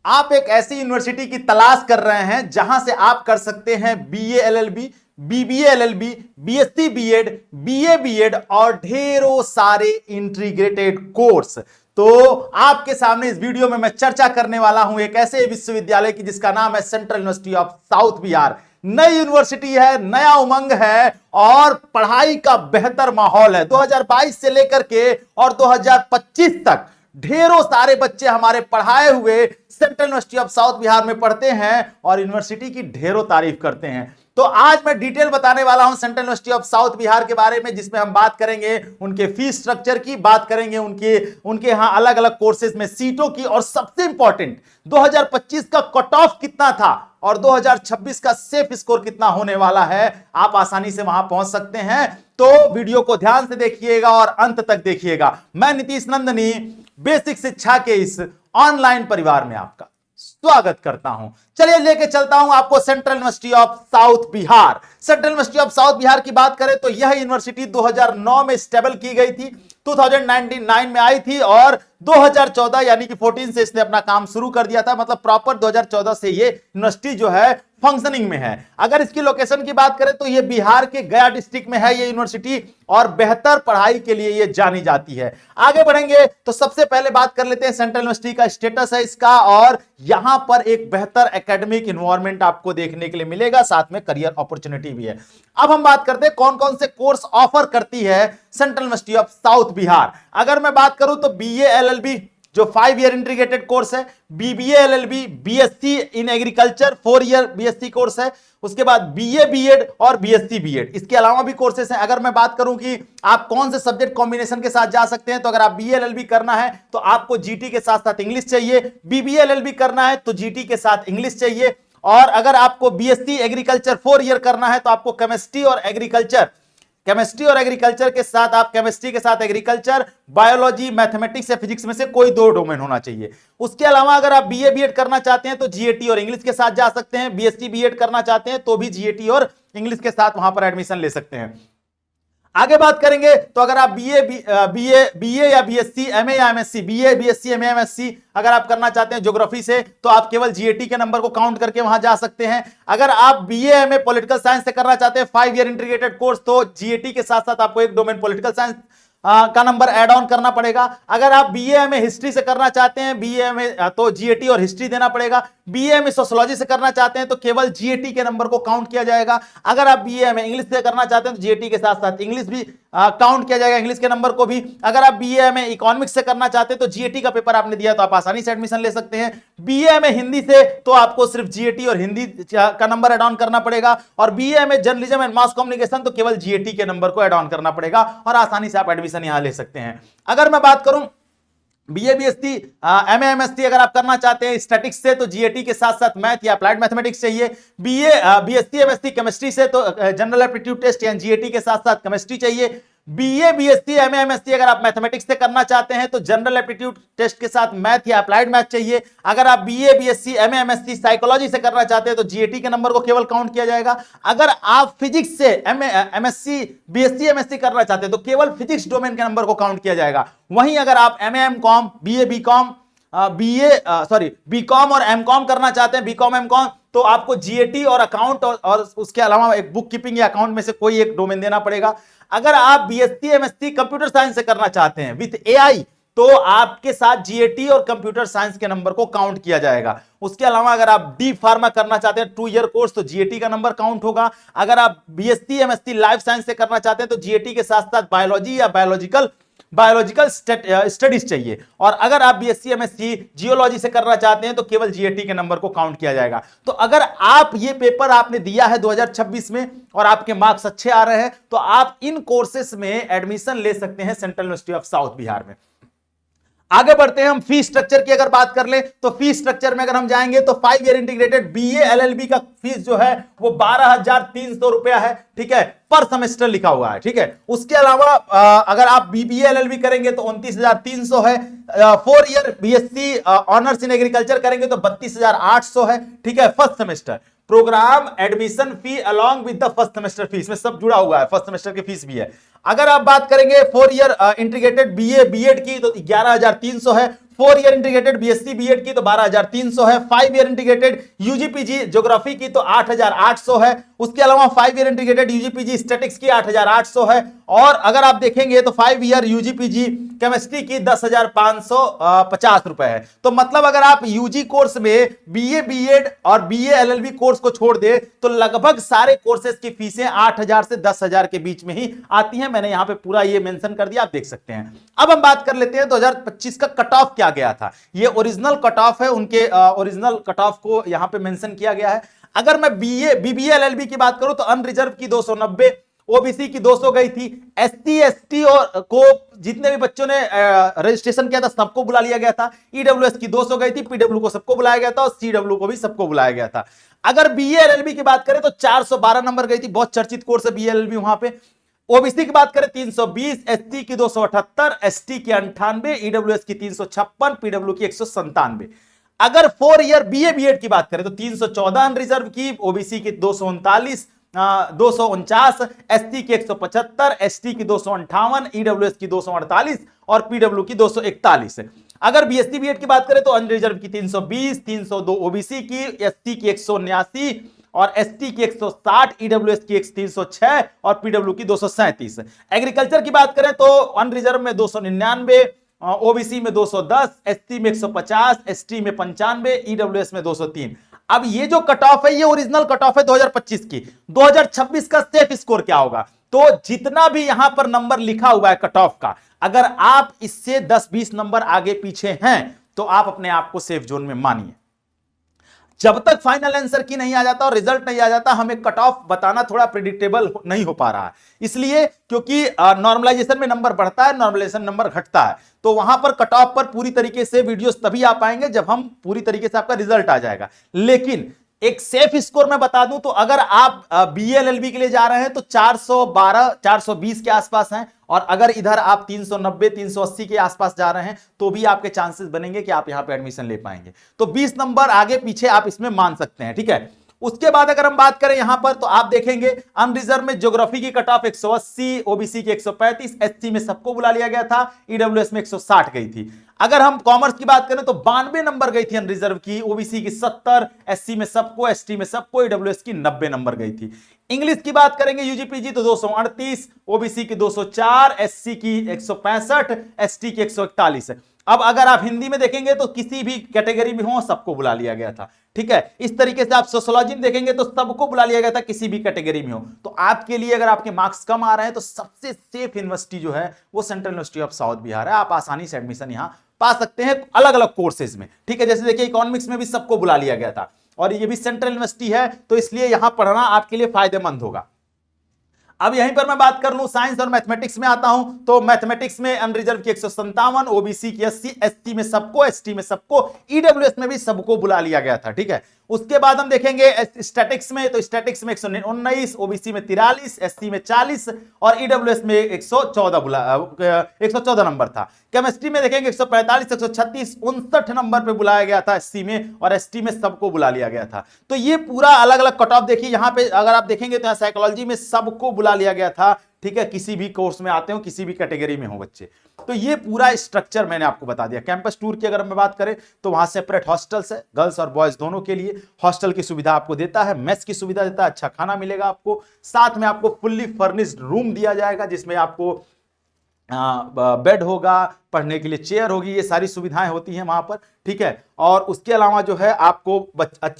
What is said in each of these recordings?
आप एक ऐसी यूनिवर्सिटी की तलाश कर रहे हैं जहां से आप कर सकते हैं BA LLB, BBA LLB, BSc BEd, BA BEd और ढेरों सारे इंटीग्रेटेड कोर्स। तो आपके सामने इस वीडियो में मैं चर्चा करने वाला हूं एक ऐसे विश्वविद्यालय की जिसका नाम है central university of south Bihar. नई यूनिवर्सिटी है, नया उमंग है और पढ़ाई का बेहतर माहौल है। 2022 से लेकर के और 2025 तक ढेरों सारे बच्चे हमारे पढ़ाए हुए central university of south Bihar में पढ़ते हैं और यूनिवर्सिटी की ढेरों तारीफ करते हैं। तो आज मैं डिटेल बताने वाला हूं central university of south Bihar के बारे में, जिसमें हम बात करेंगे उनके फीस स्ट्रक्चर की, बात करेंगे उनके यहां अलग अलग कोर्सेज में सीटों की, और सबसे इंपॉर्टेंट 2025 का कट ऑफ कितना था और 2026 का सेफ स्कोर कितना होने वाला है। आप आसानी से वहां पहुंच सकते हैं, तो वीडियो को ध्यान से देखिएगा और अंत तक देखिएगा। मैं नीतीश नंदनी बेसिक शिक्षा के इस ऑनलाइन परिवार में आपका स्वागत करता हूं। चलिए लेके चलता हूं आपको central university of south Bihar. Central university of south Bihar की बात करें तो यह यूनिवर्सिटी 2009 में स्टेबल की गई थी, 2099 में आई थी और 2014 यानी कि 14 से इसने अपना काम शुरू कर दिया था। मतलब प्रॉपर 2014 से ये यूनिवर्सिटी जो है फंक्शनिंग में है। अगर इसकी लोकेशन की बात करें तो ये बिहार के गया डिस्ट्रिक्ट में है ये यूनिवर्सिटी, और बेहतर पढ़ाई के लिए ये जानी जाती है। आगे बढ़ेंगे तो सबसे पहले बात कर लेते हैं सेंट्रल यूनिवर्सिटी का स्टेटस है इसका, और यहां पर एक बेहतर एकेडमिक एनवायरनमेंट आपको देखने के लिए मिलेगा, साथ में करियर अपॉर्चुनिटी भी है। अब हम बात करते हैं कौन कौन से कोर्स ऑफर करती है central university of south Bihar. अगर मैं बात करूं तो बीए एलएलबी जो 5 ईयर इंटीग्रेटेड कोर्स है, BBA LLB, BSc in agriculture 4 year BSc course है, उसके बाद बीए बीएड और बीएससी बीएड, इसके अलावा भी कोर्सेस हैं। अगर मैं बात करूं कि आप कौन से सब्जेक्ट कॉम्बिनेशन के साथ जा सकते हैं, तो अगर आप बीए एलएलबी करना है तो आपको जीटी के साथ साथ इंग्लिश चाहिए, बीबीए एलएलबी करना है तो जीटी के साथ इंग्लिश चाहिए, और अगर आपको बीएससी एग्रीकल्चर 4 ईयर करना है तो आपको केमिस्ट्री और एग्रीकल्चर के साथ आप केमिस्ट्री के साथ एग्रीकल्चर, बायोलॉजी, मैथमेटिक्स या फिजिक्स में से कोई 2 डोमेन होना चाहिए। उसके अलावा अगर आप बीए बीएड करना चाहते हैं तो जीएटी और इंग्लिश के साथ जा सकते हैं, बीएससी बीएड करना चाहते हैं तो भी जीएटी और इंग्लिश के साथ वहां पर एडमिशन ले सकते हैं। आगे बात करेंगे तो अगर आप बीए या बीएससी, एमए या MSc, BA BSc MA MSc अगर आप करना चाहते हैं ज्योग्राफी से तो आप केवल जीएटी के नंबर को काउंट करके वहां जा सकते हैं। अगर आप बीए एमए पॉलिटिकल साइंस से करना चाहते हैं 5 ईयर इंटीग्रेटेड कोर्स, तो जीएटी के साथ साथ आपको एक डोमेन पॉलिटिकल साइंस का नंबर ऐड ऑन करना पड़ेगा। अगर आप बीए में हिस्ट्री से करना चाहते हैं बीए में तो जीएटी और हिस्ट्री देना पड़ेगा। बीए में सोशियोलॉजी से करना चाहते हैं तो केवल जीएटी के नंबर को काउंट किया जाएगा। अगर आप बीए में इंग्लिश से करना चाहते हैं तो जीएटी के साथ साथ इंग्लिश भी काउंट किया जाएगा, इंग्लिश के नंबर को भी। अगर आप बीए में इकोनॉमिक्स से करना चाहते हैं तो जीएटी का पेपर आपने दिया तो आप आसानी से एडमिशन ले सकते हैं। बीए में हिंदी से तो आपको सिर्फ जीएटी और हिंदी का नंबर ऐड ऑन करना पड़ेगा, और बीए में जर्नलिज्म एंड मास कम्युनिकेशन तो केवल जीएटी के नंबर को ऐड ऑन करना पड़ेगा और आसानी से आप एडमिशन यहां ले सकते हैं। अगर मैं बात करूं बीए बीएससी एमए एमएससी अगर आप करना चाहते हैं स्टैटिक्स से तो जीएटी के साथ साथ मैथ या अप्लाइड मैथमेटिक्स चाहिए। बीए बीएससी एमएससी केमिस्ट्री से तो जनरल एप्टीट्यूड टेस्ट या जीएटी के साथ साथ केमिस्ट्री चाहिए। बीए बीएससी एमए एमएससी अगर आप मैथमेटिक्स से करना चाहते हैं तो जनरल एप्टीट्यूड टेस्ट के साथ मैथ या अप्लाइड मैथ चाहिए। अगर आप BA BSc MA MSc psychology से करना चाहते हैं तो जीएटी के नंबर को केवल काउंट किया जाएगा। अगर आप फिजिक्स से एमएससी बीएससी एमएससी करना चाहते हैं तो केवल फिजिक्स डोमेन के नंबर को काउंट किया जाएगा। वहीं अगर आप MA MCom, BA BCom, BCom और एमकॉम करना चाहते हैं, बीकॉम एमकॉम, तो आपको जीएटी और अकाउंट और उसके अलावा एक बुक कीपिंग या अकाउंट में से कोई एक डोमेन देना पड़ेगा। अगर आप बीएससी एमएससी कंप्यूटर साइंस से करना चाहते हैं विद एआई तो आपके साथ जीएटी और कंप्यूटर साइंस के नंबर को काउंट किया जाएगा। उसके अलावा अगर आप डी फार्मा करना चाहते हैं 2 ईयर कोर्स तो जीएटी का नंबर काउंट होगा। अगर आप बीएससी एमएससी लाइफ साइंस से करना चाहते हैं तो जीएटी के साथ साथ बायोलॉजी या बायोलॉजिकल स्टडीज चाहिए। और अगर आप बीएससी एमएससी जियोलॉजी से करना चाहते हैं तो केवल जीएटी के नंबर को काउंट किया जाएगा। तो अगर आप ये पेपर आपने दिया है 2026 में और आपके मार्क्स अच्छे आ रहे हैं तो आप इन कोर्सेस में एडमिशन ले सकते हैं central university of south Bihar में। आगे बढ़ते हैं हम फीस स्ट्रक्चर की अगर बात कर ले तो फीस स्ट्रक्चर में अगर हम जाएंगे तो 5 ईयर इंटीग्रेटेड बीए एलएलबी का फीस जो है वो 12,300 रुपया है, ठीक है, पर सेमेस्टर लिखा हुआ है, ठीक है। उसके अलावा अगर आप बीबीए एलएलबी करेंगे तो 29,300 है। 4 year BSc honours in agriculture करेंगे तो 32,800 है, ठीक है, first semester. Programme admission fee along with the first semester fees में सब जुड़ा हुआ है, फर्स्ट सेमेस्टर की फीस भी है। अगर आप बात करेंगे 4 ईयर इंटीग्रेटेड बीए बीएड की तो 11,300 है। 4 ईयर इंटीग्रेटेड बीएससी बीएड की तो 12,300 है। 5 ईयर इंटीग्रेटेड यूजीपीजी ज्योग्राफी की तो 8,800 है। उसके अलावा 5 ईयर इंटीग्रेटेड यूजीपीजी स्टैटिक्स की 8,800 है। और अगर आप देखेंगे तो 5 ईयर यूजीपीजी केमिस्ट्री की 10,550 रुपए है। तो मतलब अगर आप यूजी कोर्स में बीए बीएड और बीए एलएलबी कोर्स को छोड़ दे तो लगभग सारे कोर्सेज की फीसें 8,000 से 10,000 के बीच में ही आती हैं। मैंने यहां पे पूरा ये मेंशन कर दिया, आप देख सकते हैं। अब हम बात कर लेते हैं 2025 का कट ऑफ क्या गया था। ये ओरिजिनल कट ऑफ है, उनके ओरिजिनल कट ऑफ को यहां पे मेंशन किया गया है। अगर मैं बीए बीबीए एलएलबी की बात करूं तो अनरिजर्व की 290, ओबीसी की 200 गई थी। एसटी एसटी और को जितने भी बच्चों ने रजिस्ट्रेशन किया था सबको बुला लिया गया था। ईडब्ल्यूएस की 200 गई थी, पीडब्ल्यू को सबको बुलाया गया था और सीडब्ल्यू को भी सबको बुलाया गया था। अगर बीए एलएलबी की बात करें तो 412 नंबर गई थी, बहुत चर्चित कोर्स है बीए एलएलबी वहां पे। ओबीसी की बात करें 320, एसटी की 278, एसटी की 98, ईडब्ल्यूएस की 356, पीडब्ल्यू की 197। अगर 4 ईयर बीए बीएड की बात करें तो 314 अनरिजर्व की, ओबीसी की 239, 249, एसटी की 175, एसटी की 258, ईडब्ल्यूएस की 248 और पीडब्ल्यू की 241। अगर बीएससी बीएड की बात करें तो अनरिजर्व की 320, 302 ओबीसी की, एसटी की 179 और एसटी की 160, ईडब्ल्यूएस की 306 और पीडब्ल्यू की 237। एग्रीकल्चर की बात करें तो अनरिजर्व में 299, ओबीसी में 210, एसटी में 150, एसटी में 95, ईडब्ल्यूएस में 203। अब ये जो कट ऑफ है ये ओरिजिनल कट ऑफ है 2025 की। 2026 का सेफ स्कोर क्या होगा? तो जितना भी यहां पर नंबर लिखा हुआ है कट ऑफ का, अगर आप इससे 10-20 नंबर आगे पीछे हैं तो आप अपने आप को सेफ जोन में मानिए। जब तक फाइनल आंसर की नहीं आ जाता और रिजल्ट नहीं आ जाता, हमें कट ऑफ बताना थोड़ा प्रिडिक्टेबल नहीं हो पा रहा है। इसलिए क्योंकि नॉर्मलाइजेशन में नंबर बढ़ता है, नॉर्मलाइजेशन नंबर घटता है, तो वहां पर कट ऑफ पर पूरी तरीके से वीडियोस तभी आ पाएंगे जब हम पूरी तरीके से आपका रिजल्ट आ जाएगा। लेकिन एक सेफ स्कोर मैं बता दूं तो अगर आप बीएलएलबी के लिए जा रहे हैं तो 412 420 के आसपास हैं, और अगर इधर आप 390 380 के आसपास जा रहे हैं तो भी आपके चांसेस बनेंगे कि आप यहां पे एडमिशन ले पाएंगे। तो 20 नंबर आगे पीछे आप इसमें मान सकते हैं, ठीक है। उसके बाद अगर हम बात करें यहां पर तो आप देखेंगे अनरिजर्व में ज्योग्राफी की कट ऑफ 180, ओबीसी की 135, एससी में सबको बुला लिया गया था, ईडब्ल्यूएस में 160 गई थी। अगर हम कॉमर्स की बात करें तो 92 नंबर गई थी अनरिजर्व की, ओबीसी की 70, एससी में सबको, एसटी में सबको, ईडब्ल्यूएस की 90 नंबर गई थी। इंग्लिश की बात करेंगे यूजीपीजी तो 238, ओबीसी की 204, एससी की 165, एसटी की 141। अब अगर आप हिंदी में देखेंगे तो किसी भी कैटेगरी में हो सबको बुला लिया गया था, ठीक है। इस तरीके से आप सोशियोलॉजी में देखेंगे तो सबको बुला लिया गया था किसी भी कैटेगरी में हो। तो आपके लिए अगर आपके मार्क्स कम आ रहे हैं तो सबसे सेफ यूनिवर्सिटी जो है वो central university of south Bihar है। आप आसानी से एडमिशन यहां पा सकते हैं अलग अलग कोर्सेज में, ठीक है। जैसे देखिए इकोनॉमिक्स में भी सबको बुला लिया गया था और ये भी सेंट्रल यूनिवर्सिटी है, तो इसलिए यहां पढ़ना आपके लिए फायदेमंद होगा। अब यहीं पर मैं बात कर लूं साइंस और मैथमेटिक्स में आता हूं तो मैथमेटिक्स में अनरिजर्व की 157, ओबीसी की 80, एसटी में सबको, एसटी में सबको, ईडब्ल्यूएस में भी सबको बुला लिया गया था, ठीक है। उसके बाद हम देखेंगे स्टैटिक्स में तो स्टैटिक्स में 119, ओबीसी में 43, एससी में 40 और ईडब्ल्यूएस में 114 नंबर था। केमिस्ट्री में देखेंगे 145, 136, 59 नंबर पे बुलाया गया था एससी में, और एसटी में सबको बुला लिया गया था। तो ये पूरा अलग अलग कट ऑफ देखिए यहां पे अगर आप देखेंगे तो यहां साइकोलॉजी में सबको बुला लिया गया था, ठीक है। किसी भी कोर्स में आते हो, किसी भी कैटेगरी में हो बच्चे, तो ये पूरा स्ट्रक्चर मैंने आपको बता दिया। कैंपस टूर की अगर मैं बात करें तो वहां सेपरेट हॉस्टल्स है, गर्ल्स और बॉयज दोनों के लिए। हॉस्टल की सुविधा आपको देता है, मेस की सुविधा देता है, अच्छा खाना मिलेगा आपको, साथ में आपको फुल्ली फर्निश्ड रूम दिया जाएगा जिसमें आपको बेड होगा, पढ़ने के लिए चेयर होगी, ये सारी सुविधाएं होती हैं वहां पर, ठीक है। और उसके अलावा जो है आपको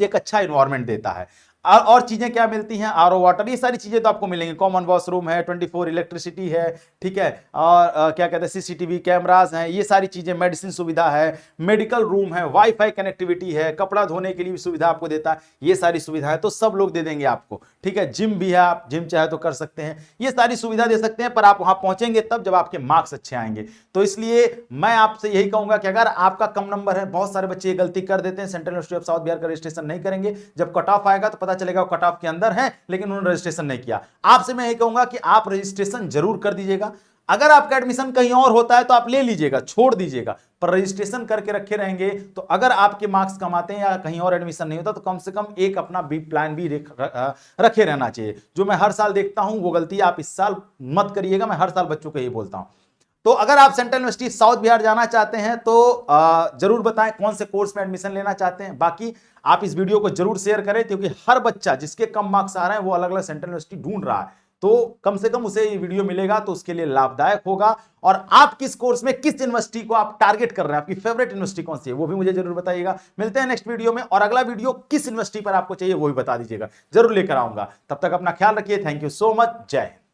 एक अच्छा इन्वायरमेंट देता है। और चीजें क्या मिलती हैं, आरओ वाटर, ये सारी चीजें तो आपको मिलेंगी। कॉमन वॉशरूम है, 24 इलेक्ट्रिसिटी है, ठीक है। और क्या कहते हैं सीसीटीवी कैमरास हैं, ये सारी चीजें, मेडिसिन सुविधा है, मेडिकल रूम है, वाईफाई कनेक्टिविटी है, कपड़ा धोने के लिए भी सुविधा आपको देता है। ये सारी सुविधाएं तो सब लोग दे देंगे आपको, ठीक है। जिम भी है, आप जिम चाहे तो कर सकते हैं, ये सारी सुविधा दे सकते हैं, पर आप वहां पहुंचेंगे तब जब आपके मार्क्स अच्छे आएंगे। तो इसलिए मैं आपसे यही कहूंगा कि अगर आपका कम नंबर है, बहुत सारे बच्चे ये गलती कर देते हैं, central university of south Bihar का रजिस्ट्रेशन नहीं करेंगे, जब कट ऑफ आएगा तो पता चलेगा वो कट ऑफ के अंदर है लेकिन उन्होंने रजिस्ट्रेशन नहीं किया। आपसे मैं यही कहूंगा कि आप रजिस्ट्रेशन जरूर कर दीजिएगा। अगर आपका एडमिशन कहीं और होता है तो आप ले लीजिएगा, छोड़ दीजिएगा, पर रजिस्ट्रेशन करके रखे रहेंगे तो अगर आपके मार्क्स कम आते हैं या कहीं और एडमिशन नहीं होता तो कम से कम एक अपना बी प्लान भी रखे रहना चाहिए। जो मैं हर साल देखता हूं वो गलती आप इस साल मत करिएगा, मैं हर साल बच्चों को यही बोलता हूं। तो अगर आप सेंट्रल यूनिवर्सिटी साउथ बिहार जाना चाहते हैं तो जरूर बताएं कौन से कोर्स में एडमिशन लेना चाहते हैं। बाकी आप इस वीडियो को जरूर शेयर करें, क्योंकि हर बच्चा जिसके कम मार्क्स आ रहे हैं वो अलग अलग सेंट्रल यूनिवर्सिटी ढूंढ रहा है, तो कम से कम उसे ये वीडियो मिलेगा तो उसके लिए लाभदायक होगा। और आप किस कोर्स में किस यूनिवर्सिटी को आप टारगेट कर रहे हैं, आपकी फेवरेट यूनिवर्सिटी कौन सी है, वो भी मुझे जरूर बताइएगा। मिलते हैं नेक्स्ट वीडियो में, और अगला वीडियो किस यूनिवर्सिटी पर आपको चाहिए वो भी बता दीजिएगा, जरूर लेकर आऊंगा। तब तक अपना ख्याल रखिए। Thank you so much. जय हिंद।